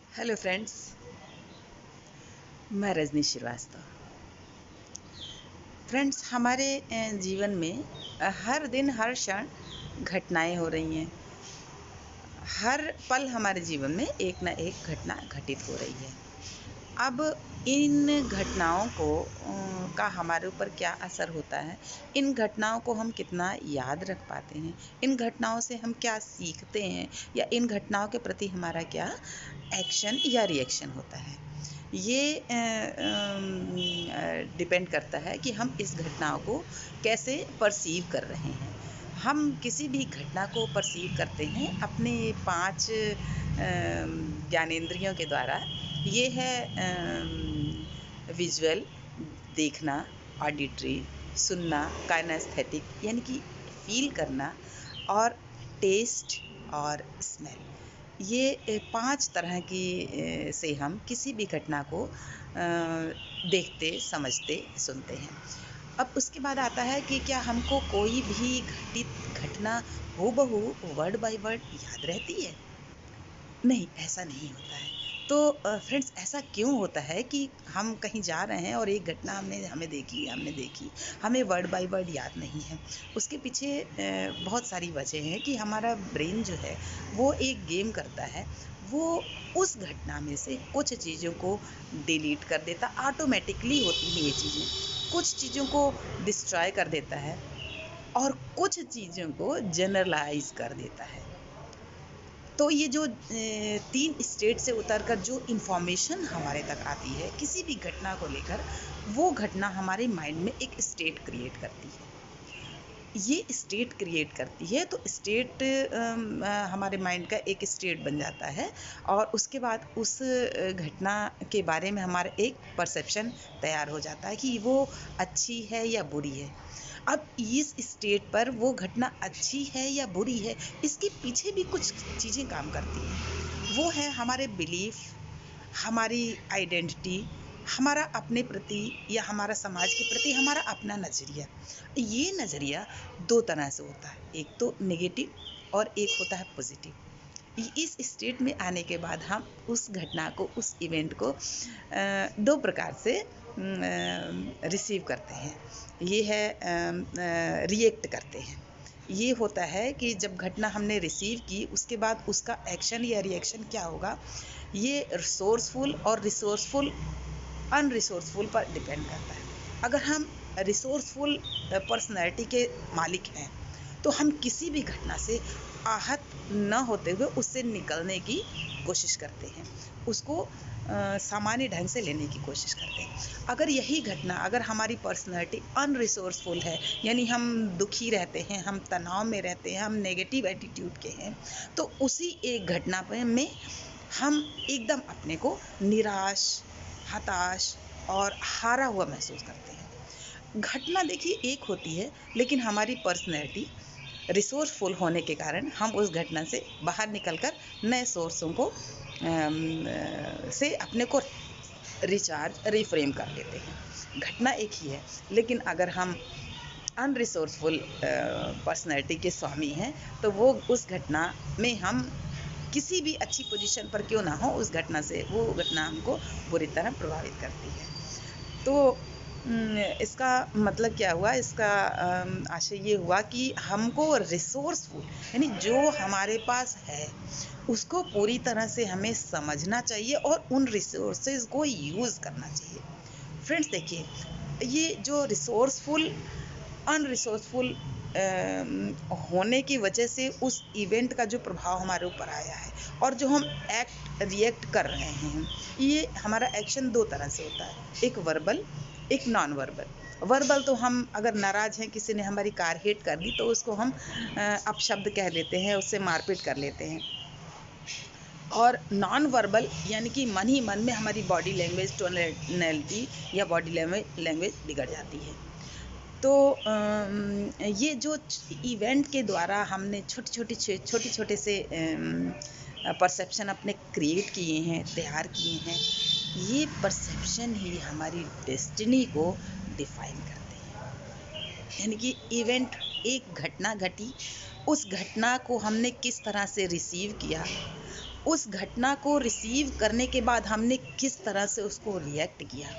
Hello friends, मैं Rajni Srivastava. Friends, हमारे जीवन में हर दिन हर क्षण घटनाएं हो रही हैं। हर पल हमारे जीवन में एक ना एक घटना घटित हो रही है। अब इन घटनाओं को का हमारे ऊपर क्या असर होता है, इन घटनाओं को हम कितना याद रख पाते हैं, इन घटनाओं से हम क्या सीखते हैं, या इन घटनाओं के प्रति हमारा क्या एक्शन या रिएक्शन होता है, ये डिपेंड करता है कि हम इस घटनाओं को कैसे परसीव कर रहे हैं। हम किसी भी घटना को परसीव करते हैं अपने 5 ज्ञानेंद्रियों के द्वारा। ये है विजुअल, देखना; ऑडिटरी, सुनना; काइनेस्थेटिक यानी कि फील करना; और टेस्ट और स्मेल। ये 5 तरह की से हम किसी भी घटना को देखते, समझते, सुनते हैं। अब उसके बाद आता है कि क्या हमको कोई भी घटित घटना हूबहू वर्ड बाय वर्ड याद रहती है? नहीं, ऐसा नहीं होता है। तो फ्रेंड्स, ऐसा क्यों होता है कि हम कहीं जा रहे हैं और एक घटना हमने देखी, हमें वर्ड बाय वर्ड याद नहीं है? उसके पीछे बहुत सारी वजह हैं कि हमारा ब्रेन जो है वो एक गेम करता है। वो उस घटना में से कुछ चीज़ों को डिलीट कर देता, ऑटोमेटिकली होती है ये चीज़ें। कुछ चीज़ों को डिस्ट्रॉय कर देता है और कुछ चीज़ों को जनरलाइज कर देता है। तो ये जो 3 स्टेट से उतरकर जो इन्फॉर्मेशन हमारे तक आती है किसी भी घटना को लेकर, वो घटना हमारे माइंड में एक स्टेट क्रिएट करती है। ये स्टेट क्रिएट करती है तो स्टेट हमारे माइंड का एक स्टेट बन जाता है, और उसके बाद उस घटना के बारे में हमारा एक परसेप्शन तैयार हो जाता है कि वो अच्छी है या बुरी है। अब इस स्टेट पर वो घटना अच्छी है या बुरी है, इसके पीछे भी कुछ चीज़ें काम करती हैं। वो है हमारे बिलीफ, हमारी आइडेंटिटी, हमारा अपने प्रति या हमारा समाज के प्रति हमारा अपना नज़रिया। ये नज़रिया 2 तरह से होता है, एक तो नेगेटिव और एक होता है पॉजिटिव। इस स्टेट में आने के बाद हम उस घटना को, उस इवेंट को 2 प्रकार से रिसीव करते हैं। ये है रिएक्ट करते हैं। ये होता है कि जब घटना हमने रिसीव की, उसके बाद उसका एक्शन या रिएक्शन क्या होगा, ये रिसोर्सफुल और रिसोर्सफुल अनरिसोर्सफुल पर डिपेंड करता है। अगर हम रिसोर्सफुल पर्सनैलिटी के मालिक हैं तो हम किसी भी घटना से आहत न होते हुए उससे निकलने की कोशिश करते हैं, उसको सामान्य ढंग से लेने की कोशिश करते हैं। अगर यही घटना, अगर हमारी पर्सनैलिटी अनरिसोर्सफुल है, यानी हम दुखी रहते हैं, हम तनाव में रहते हैं, हम नेगेटिव एटीट्यूड के हैं, तो उसी एक घटना में हम एकदम अपने को निराश, हताश और हारा हुआ महसूस करते हैं। घटना देखिए एक होती है, लेकिन हमारी पर्सनैलिटी रिसोर्सफुल होने के कारण हम उस घटना से बाहर निकलकर नए सोर्सों को से अपने को रिचार्ज, रिफ्रेम कर लेते हैं। घटना एक ही है, लेकिन अगर हम अनरिसोर्सफुल पर्सनैलिटी के स्वामी हैं तो वो उस घटना में हम किसी भी अच्छी पोजीशन पर क्यों ना हो, उस घटना से वो घटना हमको बुरी तरह प्रभावित करती है। तो इसका मतलब क्या हुआ, इसका आशय ये हुआ कि हमको रिसोर्सफुल यानी जो हमारे पास है उसको पूरी तरह से हमें समझना चाहिए और उन रिसोर्सेज को यूज़ करना चाहिए। फ्रेंड्स देखिए, ये जो रिसोर्सफुल अनरिसोर्सफुल होने की वजह से उस इवेंट का जो प्रभाव हमारे ऊपर आया है और जो हम एक्ट रिएक्ट कर रहे हैं, ये हमारा एक्शन 2 तरह से होता है, एक वर्बल, एक नॉन वर्बल। वर्बल तो हम अगर नाराज़ हैं, किसी ने हमारी कार हिट कर दी तो उसको हम अपशब्द कह देते हैं, उससे मारपीट कर लेते हैं। और नॉन वर्बल यानी कि मन ही मन में हमारी बॉडी लैंग्वेज, टोनैलिटी या बॉडी लैंग्वेज बिगड़ जाती है। तो ये जो इवेंट के द्वारा हमने छोटे छोटे से परसेप्शन अपने क्रिएट किए हैं, तैयार किए हैं, ये परसेप्शन ही हमारी डेस्टिनी को डिफाइन करते हैं। यानी कि इवेंट, एक घटना घटी, उस घटना को हमने किस तरह से रिसीव किया, उस घटना को रिसीव करने के बाद हमने किस तरह से उसको रिएक्ट किया।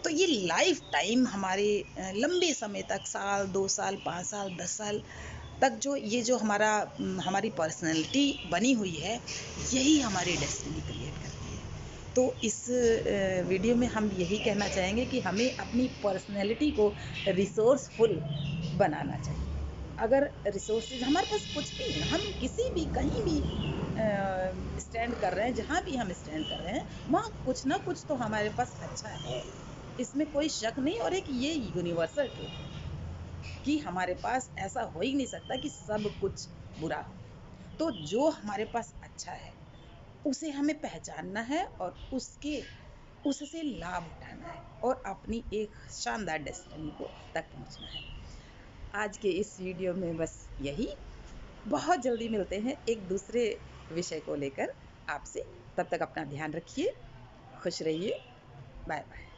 तो ये लाइफ टाइम हमारे लंबे समय तक, साल 2 साल 5 साल 10 साल तक जो हमारी पर्सनैलिटी बनी हुई है, यही हमारी डेस्टिनी क्रिएट करती है। तो इस वीडियो में हम यही कहना चाहेंगे कि हमें अपनी पर्सनैलिटी को रिसोर्सफुल बनाना चाहिए। अगर रिसोर्सेज हमारे पास कुछ भी है, हम किसी भी कहीं भी स्टैंड कर रहे हैं, जहाँ भी हम स्टैंड कर रहे हैं, वहाँ कुछ ना कुछ तो हमारे पास अच्छा है, इसमें कोई शक नहीं। और एक ये यूनिवर्सल ट्रूथ है कि हमारे पास ऐसा हो ही नहीं सकता कि सब कुछ बुरा हो। तो जो हमारे पास अच्छा है उसे हमें पहचानना है और उससे लाभ उठाना है और अपनी एक शानदार डेस्टिनी को तक पहुंचना है। आज के इस वीडियो में बस यही। बहुत जल्दी मिलते हैं एक दूसरे विषय को लेकर आपसे। तब तक अपना ध्यान रखिए, खुश रहिए, बाय बाय।